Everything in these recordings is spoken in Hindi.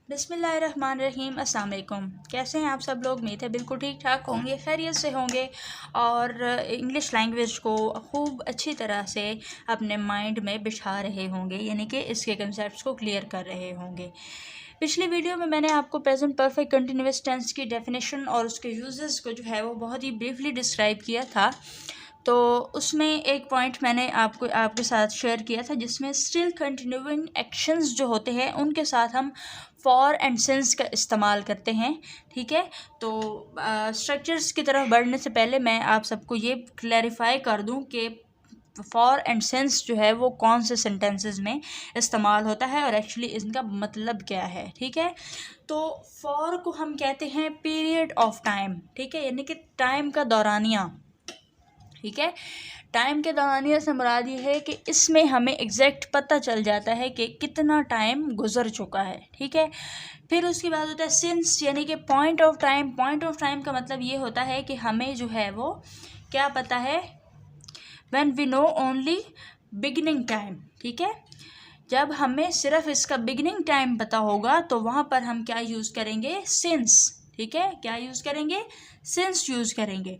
बिस्मिल्लाहिर्रहमानिर्रहीम। अस्सलाम वालेकुम। कैसे हैं आप सब लोग? उम्मीद है बिल्कुल ठीक ठाक होंगे, खैरियत से होंगे और इंग्लिश लैंग्वेज को खूब अच्छी तरह से अपने माइंड में बिठा रहे होंगे, यानी कि इसके कंसेप्ट्स को क्लियर कर रहे होंगे। पिछली वीडियो में मैंने आपको प्रेजेंट परफेक्ट कंटिन्यूअस टेंस की डेफिनेशन और उसके यूजेस को जो है वो बहुत ही ब्रीफली डिस्क्राइब किया था। तो उसमें एक पॉइंट मैंने आपके साथ शेयर किया था जिसमें स्टिल कंटिन्यूइंग एक्शंस जो होते हैं उनके साथ हम फॉर एंड सिंस का इस्तेमाल करते हैं। ठीक है, तो स्ट्रक्चर्स की तरफ बढ़ने से पहले मैं आप सबको ये क्लैरिफाई कर दूं कि फॉर एंड सिंस जो है वो कौन से सेंटेंसेस में इस्तेमाल होता है और एक्चुअली इनका मतलब क्या है। ठीक है, तो फॉर को हम कहते हैं पीरियड ऑफ टाइम। ठीक है, यानी कि टाइम का दौरानिया। ठीक है, टाइम के दौरानिया से मुराद ये है कि इसमें हमें एग्जैक्ट पता चल जाता है कि कितना टाइम गुजर चुका है। ठीक है, फिर उसके बाद होता है सिंस, यानी कि point of time. Point of time का मतलब ये होता है कि हमें जो है वो क्या पता है, when we know only beginning time. ठीक है, जब हमें सिर्फ इसका बिगिनिंग टाइम पता होगा तो वहाँ पर हम क्या यूज़ करेंगे, सिंस। ठीक है, क्या यूज़ करेंगे, सिंस यूज़ करेंगे।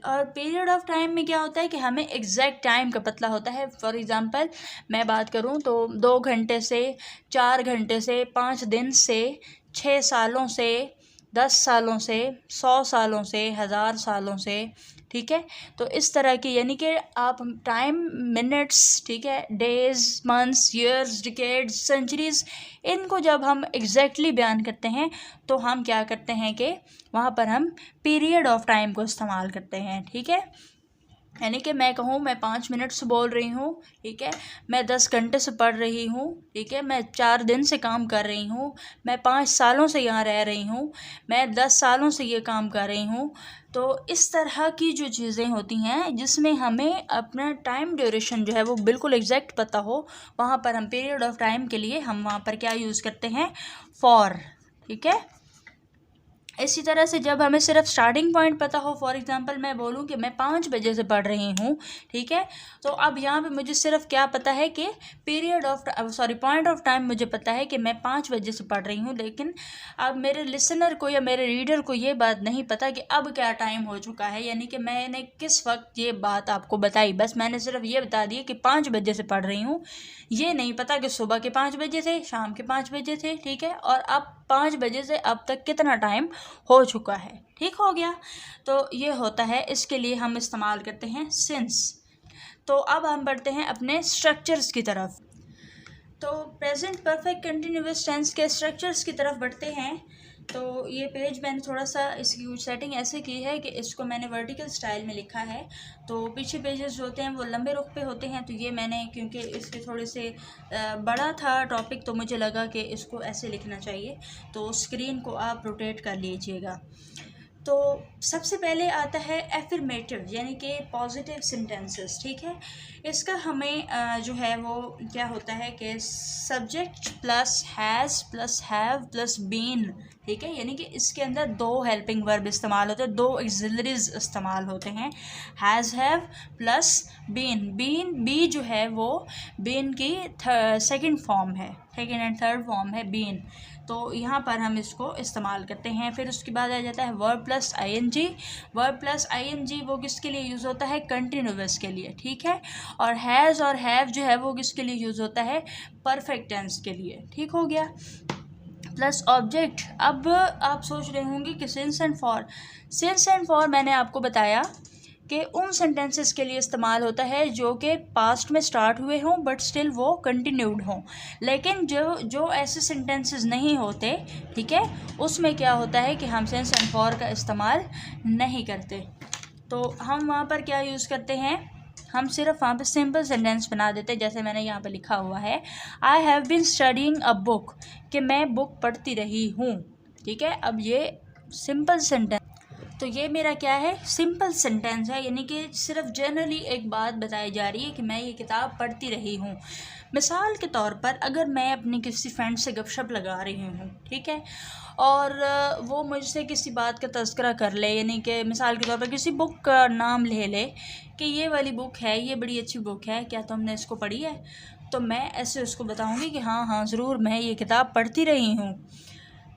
और पीरियड ऑफ टाइम में क्या होता है कि हमें एग्जैक्ट टाइम का पता होता है। फॉर एग्ज़ाम्पल मैं बात करूँ तो 2 घंटे से, 4 घंटे से, 5 दिन से, 6 सालों से, 10 सालों से, 100 सालों से, 1000 सालों से। ठीक है, तो इस तरह की, यानी कि आप टाइम, मिनट्स, ठीक है, days, months, years, decades, centuries, इनको जब हम एग्जैक्टली बयान करते हैं तो हम क्या करते हैं कि वहाँ पर हम पीरियड ऑफ टाइम को इस्तेमाल करते हैं। ठीक है, यानी कि मैं कहूँ मैं 5 मिनट से बोल रही हूँ, ठीक है, मैं 10 घंटे से पढ़ रही हूँ, ठीक है, मैं 4 दिन से काम कर रही हूँ, मैं 5 सालों से यहाँ रह रही हूँ, मैं 10 सालों से ये काम कर रही हूँ। तो इस तरह की जो चीज़ें होती हैं जिसमें हमें अपना टाइम ड्यूरेशन जो है वो बिल्कुल एग्जैक्ट पता हो, वहाँ पर हम पीरियड ऑफ टाइम के लिए हम वहाँ पर क्या यूज़ करते हैं, फॉर। ठीक है, इसी तरह से जब हमें सिर्फ स्टार्टिंग पॉइंट पता हो, फॉर एग्जांपल मैं बोलूँ कि मैं 5 बजे से पढ़ रही हूँ, ठीक है, तो अब यहाँ पे मुझे सिर्फ क्या पता है कि पॉइंट ऑफ टाइम मुझे पता है कि मैं 5 बजे से पढ़ रही हूँ, लेकिन अब मेरे लिसनर को या मेरे रीडर को ये बात नहीं पता कि अब क्या टाइम हो चुका है, यानी कि मैंने किस वक्त ये बात आपको बताई। बस मैंने सिर्फ ये बता दिया कि 5 बजे से पढ़ रही हूँ, ये नहीं पता कि सुबह के 5 बजे थे, शाम के 5 बजे थे। ठीक है, और अब 5 बजे से अब तक कितना टाइम हो चुका है। ठीक हो गया, तो ये होता है, इसके लिए हम इस्तेमाल करते हैं सिंस। तो अब हम बढ़ते हैं अपने स्ट्रक्चर्स की तरफ। तो प्रेजेंट परफेक्ट कंटिन्यूअस टेंस के स्ट्रक्चर्स की तरफ बढ़ते हैं। तो ये पेज मैंने थोड़ा सा इसकी सेटिंग ऐसे की है कि इसको मैंने वर्टिकल स्टाइल में लिखा है, तो पीछे पेजेस जो होते हैं वो लंबे रुख पे होते हैं। तो ये मैंने, क्योंकि इसके थोड़े से बड़ा था टॉपिक, तो मुझे लगा कि इसको ऐसे लिखना चाहिए। तो स्क्रीन को आप रोटेट कर लीजिएगा। तो सबसे पहले आता है एफर्मेटिव, यानी कि पॉजिटिव सेंटेंसेस। ठीक है, इसका हमें जो है वो क्या होता है कि subject plus has plus have plus been. ठीक है, यानी कि इसके अंदर 2 हेल्पिंग वर्ब इस्तेमाल होते हैं, 2 एक्सिलरीज इस्तेमाल होते हैं, has, have plus been. Be जो है वो बीन की सेकंड फॉर्म है, सेकंड एंड थर्ड फॉर्म है बीन। तो यहाँ पर हम इसको इस्तेमाल करते हैं। फिर उसके बाद आ जाता है verb plus ING. Verb plus ING वो किसके लिए यूज़ होता है, कंटिन्यूअस के लिए। ठीक है, और हैज़ और हैव जो है वो किसके लिए यूज़ होता है, परफेक्ट टेंस के लिए। ठीक हो गया, प्लस ऑब्जेक्ट। अब आप सोच रहे होंगे कि since and for. Since and for मैंने आपको बताया कि उन सेंटेंसेस के लिए इस्तेमाल होता है जो कि पास्ट में स्टार्ट हुए हों बट स्टिल वो कंटिन्यूड हों। लेकिन जो ऐसे सेंटेंसेस नहीं होते, ठीक है, उसमें क्या होता है कि हम सिंस एंड फॉर का इस्तेमाल नहीं करते। तो हम वहाँ पर क्या यूज़ करते हैं, हम सिर्फ वहाँ पे सिंपल सेंटेंस बना देते हैं, जैसे मैंने यहाँ पे लिखा हुआ है, I have been studying a book, कि मैं बुक पढ़ती रही हूँ। ठीक है, अब ये सिंपल सेंटेंस, तो ये मेरा क्या है, सिंपल सेंटेंस है, यानी कि सिर्फ जनरली एक बात बताई जा रही है कि मैं ये किताब पढ़ती रही हूँ। मिसाल के तौर पर अगर मैं अपनी किसी फ्रेंड से गपशप लगा रही हूँ, ठीक है, और वो मुझसे किसी बात का तज़किरा कर ले, यानी कि मिसाल के तौर पर किसी बुक का नाम ले ले कि ये वाली बुक है, ये बड़ी अच्छी बुक है, क्या तुमने इसको पढ़ी है, तो मैं ऐसे उसको बताऊँगी कि हाँ हाँ ज़रूर, मैं ये किताब पढ़ती रही हूँ।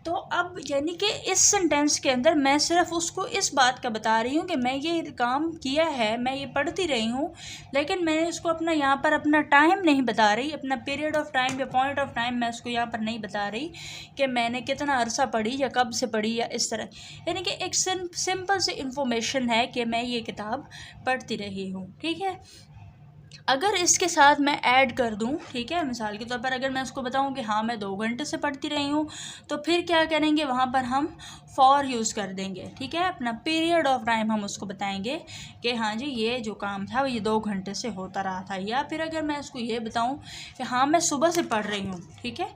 तो अब यानी कि इस सेंटेंस के अंदर मैं सिर्फ उसको इस बात का बता रही हूँ कि मैं ये काम किया है, मैं ये पढ़ती रही हूँ, लेकिन मैंने उसको अपना यहाँ पर अपना टाइम नहीं बता रही, अपना पीरियड ऑफ टाइम या पॉइंट ऑफ टाइम मैं उसको यहाँ पर नहीं बता रही कि मैंने कितना अरसा पढ़ी या कब से पढ़ी या इस तरह। यानी कि एक सिंपल सी इंफॉर्मेशन है कि मैं ये किताब पढ़ती रही हूँ, ठीक है। अगर इसके साथ मैं ऐड कर दूं, ठीक है, मिसाल के तौर पर अगर मैं उसको बताऊं कि हाँ मैं 2 घंटे से पढ़ती रही हूँ, तो फिर क्या करेंगे, वहाँ पर हम फॉर यूज़ कर देंगे, ठीक है। अपना पीरियड ऑफ टाइम हम उसको बताएंगे कि हाँ जी ये जो काम था ये 2 घंटे से होता रहा था। या फिर अगर मैं उसको ये बताऊँ कि हाँ मैं सुबह से पढ़ रही हूँ, ठीक है,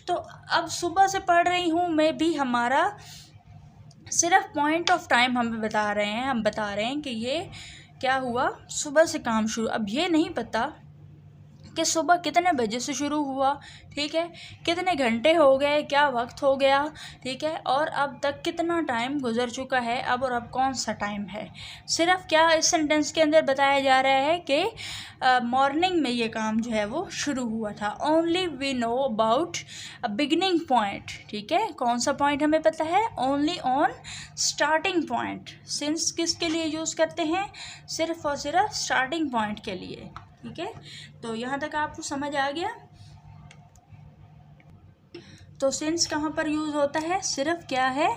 तो अब सुबह से पढ़ रही हूँ मैं भी हमारा सिर्फ पॉइंट ऑफ टाइम हम बता रहे हैं, हम बता रहे हैं कि ये क्या हुआ, सुबह से काम शुरू। अब ये नहीं पता कि सुबह कितने बजे से शुरू हुआ, ठीक है, कितने घंटे हो गए, क्या वक्त हो गया, ठीक है, और अब तक कितना टाइम गुजर चुका है अब, और अब कौन सा टाइम है। सिर्फ क्या इस सेंटेंस के अंदर बताया जा रहा है कि मॉर्निंग में ये काम जो है वो शुरू हुआ था। Only we know about a beginning point, ठीक है, कौन सा पॉइंट हमें पता है, only on starting point. Since किसके लिए यूज़ करते हैं, सिर्फ और सिर्फ स्टार्टिंग पॉइंट के लिए, ठीक है। तो यहाँ तक आपको समझ आ गया। तो सिंस कहाँ पर यूज़ होता है, सिर्फ क्या है,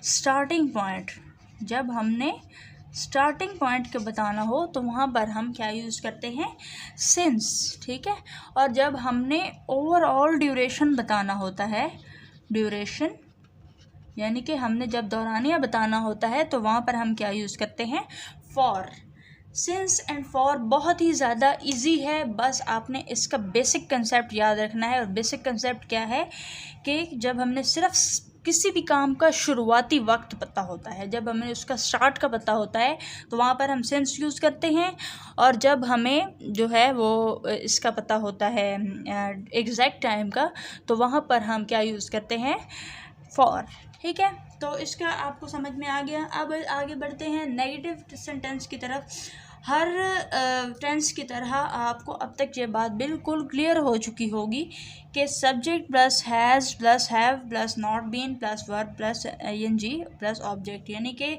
स्टार्टिंग पॉइंट। जब हमने स्टार्टिंग पॉइंट के बताना हो तो वहाँ पर हम क्या यूज़ करते हैं, सिंस, ठीक है। और जब हमने ओवरऑल ड्यूरेशन बताना होता है, ड्यूरेशन यानी कि हमने जब दौरानिया बताना होता है, तो वहाँ पर हम क्या यूज़ करते हैं, फॉर। सिंस एंड फॉर बहुत ही ज़्यादा इजी है, बस आपने इसका बेसिक कंसेप्ट याद रखना है। और बेसिक कंसेप्ट क्या है कि जब हमने सिर्फ किसी भी काम का शुरुआती वक्त पता होता है, जब हमें उसका स्टार्ट का पता होता है, तो वहाँ पर हम सिंस यूज़ करते हैं। और जब हमें जो है वो इसका पता होता है एग्जैक्ट टाइम का, तो वहाँ पर हम क्या यूज़ करते हैं, फॉर, ठीक है। तो इसका आपको समझ में आ गया। अब आगे बढ़ते हैं नेगेटिव सेंटेंस की तरफ। हर टेंस की तरह आपको अब तक ये बात बिल्कुल क्लियर हो चुकी होगी कि subject plus has plus have plus not been plus verb plus ING plus object, यानी कि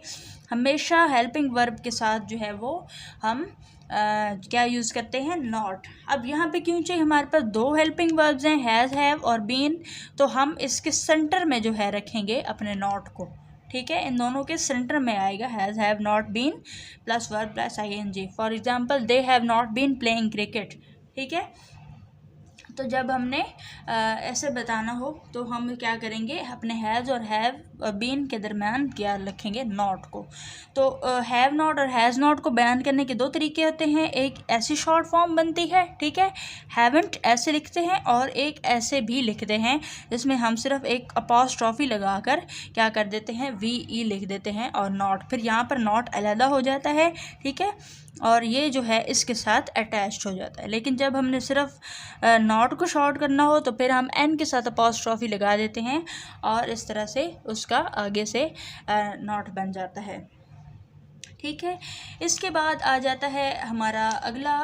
हमेशा हेल्पिंग वर्ब के साथ जो है वो हम क्या यूज़ करते हैं, नॉट। अब यहाँ पे क्यों चाहिए, हमारे पास 2 हेल्पिंग वर्ब्स हैं, हैज़ हैव और बीन, तो हम इसके सेंटर में जो है रखेंगे अपने नॉट को, ठीक है। इन दोनों के सेंटर में आएगा has have not been plus verb plus ING. For example they have not been playing cricket, ठीक है। तो जब हमने ऐसे बताना हो तो हम क्या करेंगे, अपने हैज़ और हैव बीन के दरमियान क्या रखेंगे, नॉट को। तो हैव नॉट और हैज़ नॉट को बयान करने के 2 तरीके होते हैं। एक ऐसी शॉर्ट फॉर्म बनती है, ठीक है, हैवंट ऐसे लिखते हैं, और एक ऐसे भी लिखते हैं जिसमें हम सिर्फ एक अपॉस्ट्रॉफी लगाकर क्या कर देते हैं, VE लिख देते हैं और नॉट, फिर यहाँ पर नॉट अलहदा हो जाता है, ठीक है, और ये जो है इसके साथ अटैच्ड हो जाता है। लेकिन जब हमने सिर्फ नॉट को शॉर्ट करना हो तो फिर हम एन के साथ अपॉस्ट्रॉफी लगा देते हैं, और इस तरह से उसका आगे से नॉट बन जाता है, ठीक है। इसके बाद आ जाता है हमारा अगला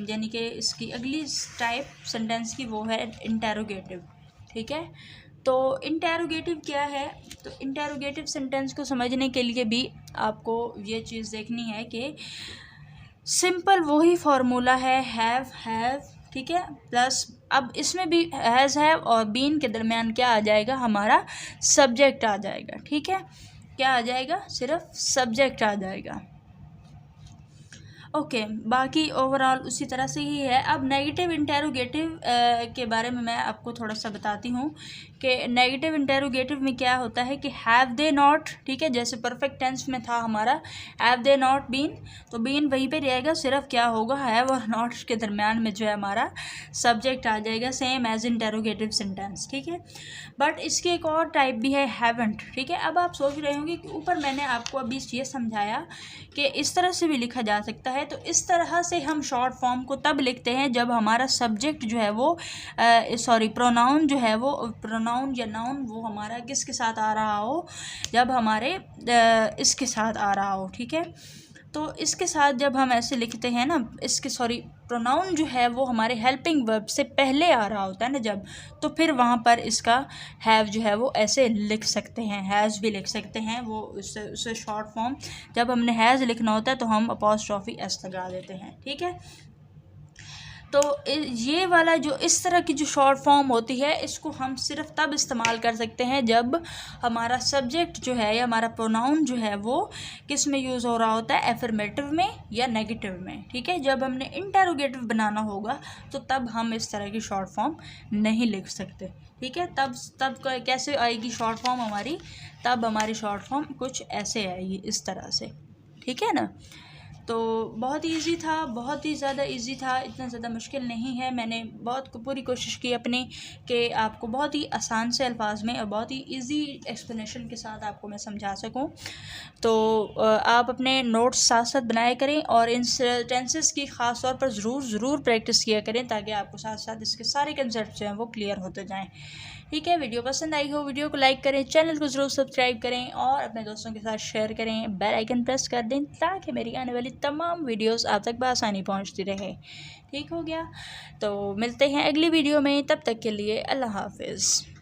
यानी कि इसकी अगली टाइप सेंटेंस की, वो है इंटेरोगेटिव, ठीक है। तो इंटेरोगेटिव क्या है, तो इंटेरोगेटिव सेंटेंस को समझने के लिए भी आपको ये चीज़ देखनी है कि सिंपल वही फार्मूला है, हैव, ठीक है, प्लस अब इसमें भी हैज़ हैव और बीन के दरमियान क्या आ जाएगा, हमारा सब्जेक्ट आ जाएगा, ठीक है। क्या आ जाएगा, सिर्फ सब्जेक्ट आ जाएगा, ओके। बाकी ओवरऑल उसी तरह से ही है। अब नेगेटिव इंटेरोगेटिव के बारे में मैं आपको थोड़ा सा बताती हूँ कि नेगेटिव इंटेरोगेटिव में क्या होता है कि हैव दे नॉट, ठीक है, जैसे परफेक्ट टेंस में था हमारा हैव दे नॉट बीन, तो बीन वहीं पे रहेगा, सिर्फ क्या होगा, हैव और नॉट के दरमियान में जो है हमारा सब्जेक्ट आ जाएगा, सेम एज इंटेरोगेटिव सेंटेंस, ठीक है। बट इसकी एक और टाइप भी है, हैवंट, ठीक है। अब आप सोच रहे होंगे कि ऊपर मैंने आपको अभी ये समझाया कि इस तरह से भी लिखा जा सकता है, तो इस तरह से हम शॉर्ट फॉर्म को तब लिखते हैं जब हमारा सब्जेक्ट जो है वो प्रोनाउन जो है वो प्रोनाउन या नाउन वो हमारा किसके साथ आ रहा हो, जब हमारे इसके साथ आ रहा हो, ठीक है। तो इसके साथ जब हम ऐसे लिखते हैं ना, प्रोनाउन जो है वो हमारे हेल्पिंग वर्ब से पहले आ रहा होता है ना जब, तो फिर वहाँ पर इसका हैव जो है वो ऐसे लिख सकते हैं, हैज़ भी लिख सकते हैं। वो उससे शॉर्ट फॉर्म जब हमने हैज़ लिखना होता है तो हम अपॉस्ट्रॉफी एस लगा देते हैं, ठीक है। तो ये वाला जो इस तरह की जो शॉर्ट फॉर्म होती है इसको हम सिर्फ तब इस्तेमाल कर सकते हैं जब हमारा सब्जेक्ट जो है या हमारा प्रोनाउन जो है वो किस में यूज़ हो रहा होता है, एफर्मेटिव में या नेगेटिव में, ठीक है। जब हमने इंटरोगेटिव बनाना होगा तो तब हम इस तरह की शॉर्ट फॉर्म नहीं लिख सकते, ठीक है। तब कैसे आएगी शॉर्ट फॉर्म हमारी, तब हमारी शॉर्ट फॉर्म कुछ ऐसे आएगी, इस तरह से, ठीक है ना। तो बहुत इजी था, बहुत ही ज़्यादा इजी था, इतना ज़्यादा मुश्किल नहीं है। मैंने बहुत पूरी कोशिश की अपनी कि आपको बहुत ही आसान से अल्फाज में और बहुत ही इजी एक्सप्लेनेशन के साथ आपको मैं समझा सकूं। तो आप अपने नोट्स साथ साथ बनाया करें और इन टेंसेस की ख़ास तौर पर ज़रूर प्रैक्टिस किया करें ताकि आपको साथ साथ इसके सारे कंसेप्ट जो हैं वो क्लियर होते जाएँ, ठीक है। वीडियो पसंद आई हो वीडियो को लाइक करें, चैनल को ज़रूर सब्सक्राइब करें और अपने दोस्तों के साथ शेयर करें, बेल आइकन प्रेस कर दें ताकि मेरी आने वाली तमाम वीडियोस आप तक बआसानी पहुंचती रहे, ठीक हो गया। तो मिलते हैं अगली वीडियो में, तब तक के लिए अल्लाह हाफिज़।